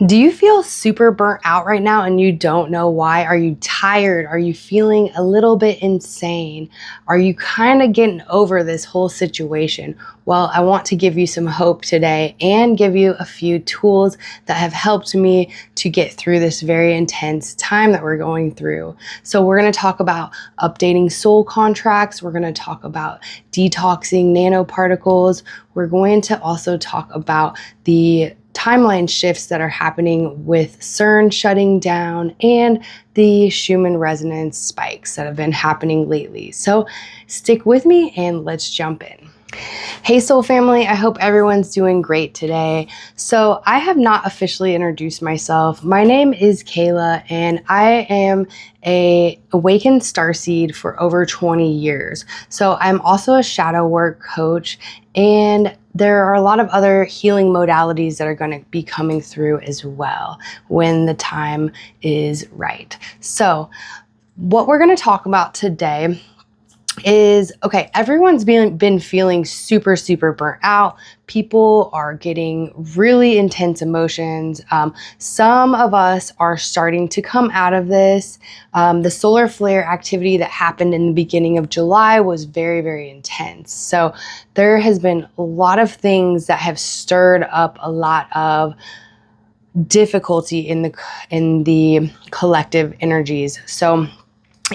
Do you feel super burnt out right now and you don't know why? Are you tired? Are you feeling a little bit insane? Are you kind of getting over this whole situation? Well, I want to give you some hope today and give you a few tools that have helped me to get through this very intense time that we're going through. So we're going to talk about updating soul contracts. We're going to talk about detoxing nanoparticles. We're going to also talk about the timeline shifts that are happening with CERN shutting down and the Schumann resonance spikes that have been happening lately. So stick with me and let's jump in. Hey soul family, I hope everyone's doing great today. So I have not officially introduced myself. My name is Kayla and I am a awakened starseed for over 20 years. So I'm also a shadow work coach, and there are a lot of other healing modalities that are going to be coming through as well when the time is right. So what we're going to talk about today is, okay, everyone's been feeling super burnt out. People are getting really intense emotions. Some of us are starting to come out of this. The solar flare activity that happened in the beginning of July was very intense. So there has been a lot of things that have stirred up a lot of difficulty in the collective energies. So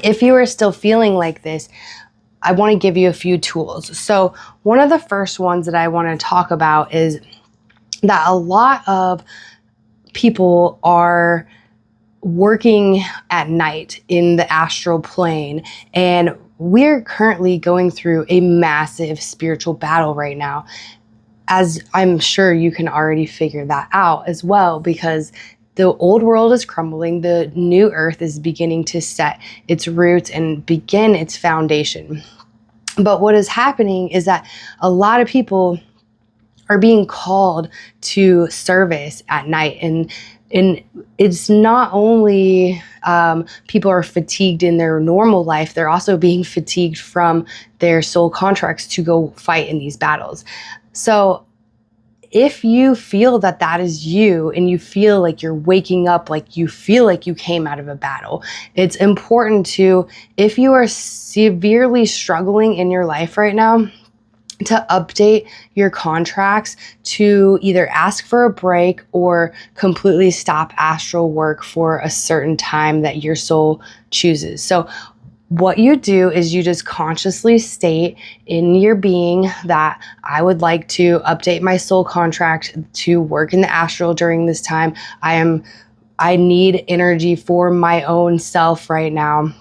if you are still feeling like this, I want to give you a few tools. So one of the first ones that I want to talk about is that a lot of people are working at night in the astral plane, and we're currently going through a massive spiritual battle right now. As I'm sure you can already figure that out as well, because the old world is crumbling, the new earth is beginning to set its roots and begin its foundation. But what is happening is that a lot of people are being called to service at night, and it's not only people are fatigued in their normal life, they're also being fatigued from their soul contracts to go fight in these battles. So if you feel that that is you and you feel like you're waking up, like you feel like you came out of a battle, it's important to, if you are severely struggling in your life right now, to update your contracts, to either ask for a break or completely stop astral work for a certain time that your soul chooses. So what you do is you just consciously state in your being that I would like to update my soul contract to work in the astral during this time. I need energy for my own self right now,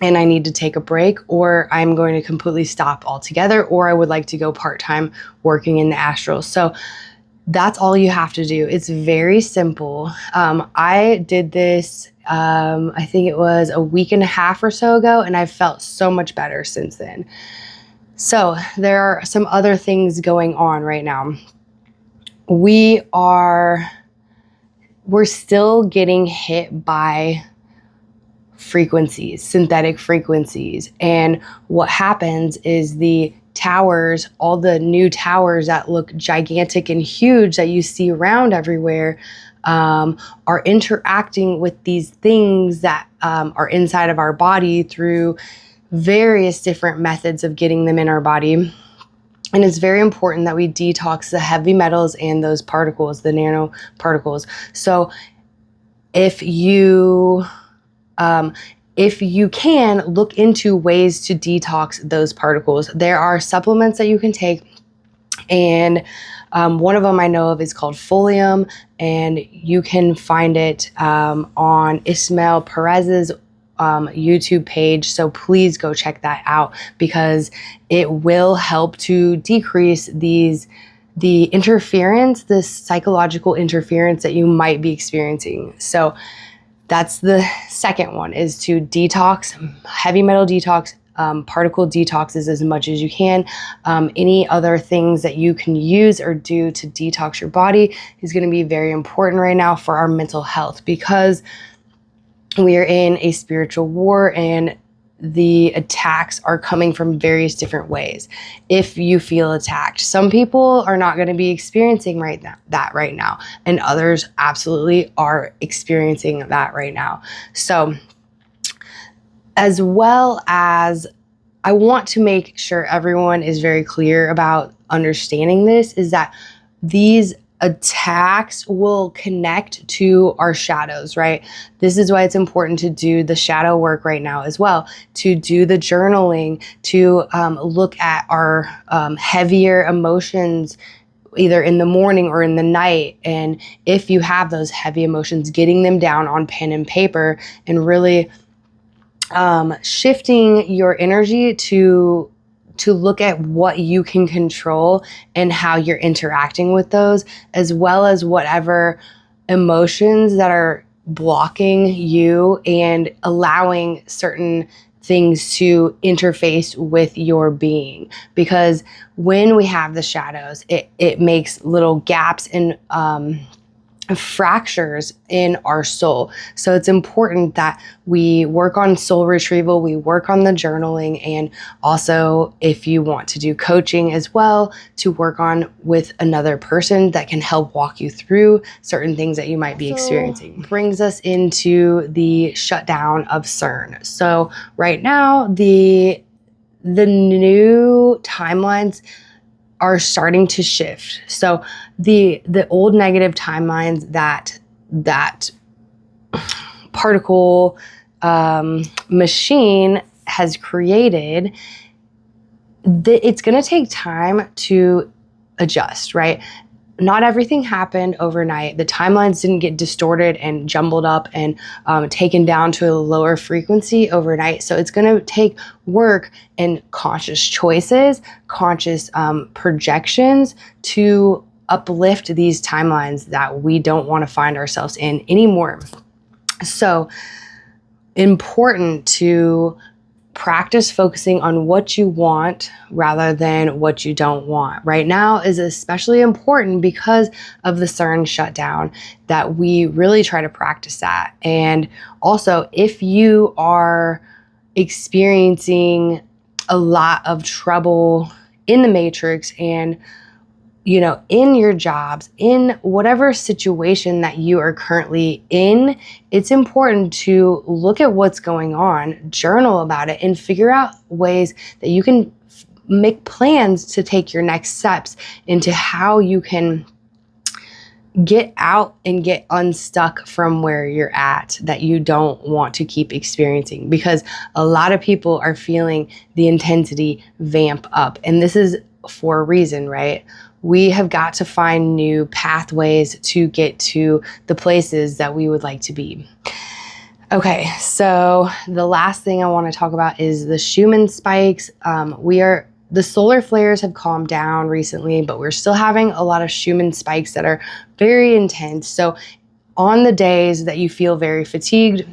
and I need to take a break, or I'm going to completely stop altogether, or I would like to go part-time working in the astral. So that's all you have to do. It's very simple. I did this, I think it was a week and a half or so ago, and I've felt so much better since then. So there are some other things going on right now. We're still getting hit by frequencies, synthetic frequencies. And what happens is the towers, all the new towers that look gigantic and huge that you see around everywhere, are interacting with these things that are inside of our body through various different methods of getting them in our body. And it's very important that we detox the heavy metals and those particles, the nanoparticles. So if you can, look into ways to detox those particles. There are supplements that you can take, and one of them I know of is called Folium, and you can find it on Ismael Perez's YouTube page. So please go check that out, because it will help to decrease the interference, the psychological interference that you might be experiencing. So that's the second one, is to detox, heavy metal detox, particle detoxes as much as you can. Any other things that you can use or do to detox your body is going to be very important right now for our mental health, because we are in a spiritual war, and the attacks are coming from various different ways. If you feel attacked, some people are not going to be experiencing that right now, and others absolutely are experiencing that right now. So, as well as, I want to make sure everyone is very clear about understanding this, is that these attacks will connect to our shadows, right? This is why it's important to do the shadow work right now as well, to do the journaling, to look at our heavier emotions either in the morning or in the night. And if you have those heavy emotions, getting them down on pen and paper and really shifting your energy to look at what you can control and how you're interacting with those, as well as whatever emotions that are blocking you and allowing certain things to interface with your being. Because when we have the shadows, it makes little gaps and fractures in our soul. So it's important that we work on soul retrieval, we work on the journaling, and also if you want to do coaching as well, to work on with another person that can help walk you through certain things that you might be experiencing. Brings us into the shutdown of CERN. So right now, the new timelines are starting to shift. So the old negative timelines that particle machine has created, it's going to take time to adjust, right? Not everything happened overnight. The timelines didn't get distorted and jumbled up and taken down to a lower frequency overnight. So it's going to take work and conscious choices, conscious projections to uplift these timelines that we don't want to find ourselves in anymore. So important to practice focusing on what you want rather than what you don't want. Right now is especially important because of the CERN shutdown, that we really try to practice that. And also, if you are experiencing a lot of trouble in the matrix and in your jobs, in whatever situation that you are currently in, it's important to look at what's going on, journal about it, and figure out ways that you can make plans to take your next steps into how you can get out and get unstuck from where you're at that you don't want to keep experiencing. Because a lot of people are feeling the intensity vamp up, and this is for a reason, right? We have got to find new pathways to get to the places that we would like to be. Okay, so the last thing I want to talk about is the Schumann spikes. The solar flares have calmed down recently, but we're still having a lot of Schumann spikes that are very intense. So on the days that you feel very fatigued,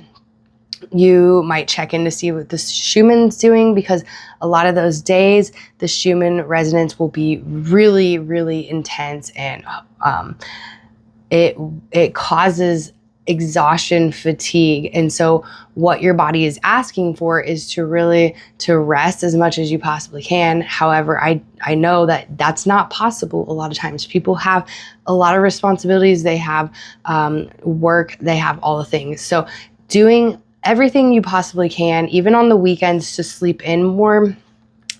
you might check in to see what the Schumann's doing, because a lot of those days, the Schumann resonance will be really, really intense, and it causes exhaustion, fatigue. And so what your body is asking for is to rest as much as you possibly can. However, I know that that's not possible a lot of times. People have a lot of responsibilities. They have work, they have all the things. So doing everything you possibly can, even on the weekends, to sleep in more,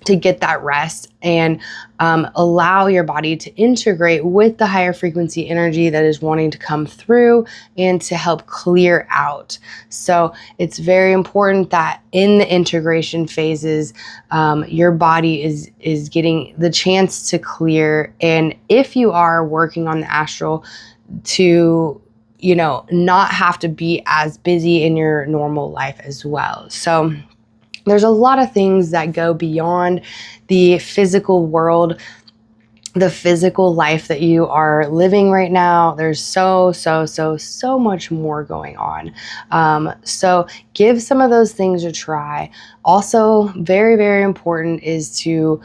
to get that rest and allow your body to integrate with the higher frequency energy that is wanting to come through and to help clear out. So it's very important that in the integration phases, your body is getting the chance to clear. And if you are working on the astral, to not have to be as busy in your normal life as well. So there's a lot of things that go beyond the physical world, the physical life that you are living right now. There's so much more going on. So give some of those things a try. Also, very, very important is to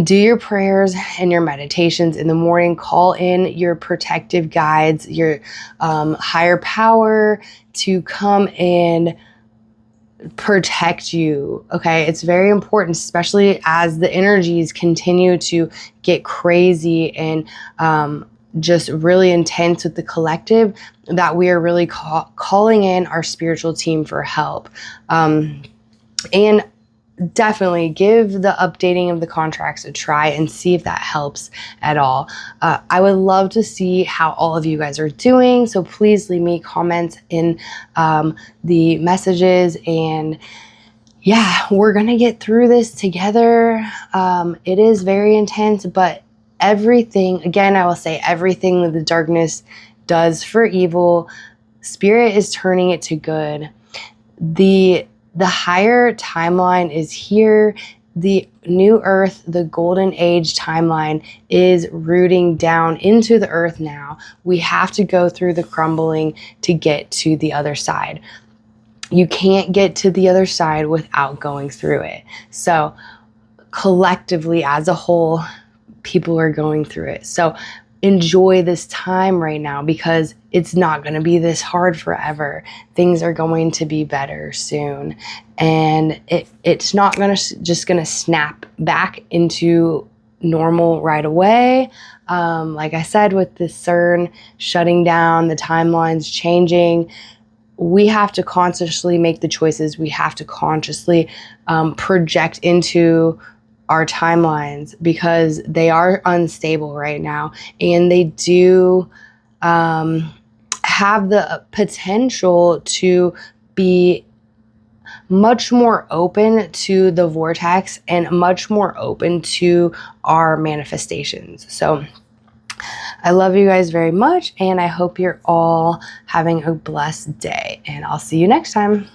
do your prayers and your meditations in the morning. Call in your protective guides, your higher power, to come and protect you. Okay, it's very important, especially as the energies continue to get crazy and just really intense with the collective, that we are really calling in our spiritual team for help. And definitely give the updating of the contracts a try and see if that helps at all. I would love to see how all of you guys are doing. So please leave me comments in the messages, and yeah, we're gonna get through this together. It is very intense, but everything, again, I will say everything that the darkness does for evil, Spirit is turning it to good. The higher timeline is here. The new earth, the golden age timeline is rooting down into the earth now. We have to go through the crumbling to get to the other side. You can't get to the other side without going through it. So collectively, as a whole, people are going through it. So enjoy this time right now, because it's not going to be this hard forever. Things are going to be better soon. And it's not going to just going to snap back into normal right away. Like I said, with the CERN shutting down, the timelines changing, we have to consciously make the choices. We have to consciously project into our timelines, because they are unstable right now, and they do have the potential to be much more open to the vortex and much more open to our manifestations. So I love you guys very much, and I hope you're all having a blessed day, and I'll see you next time.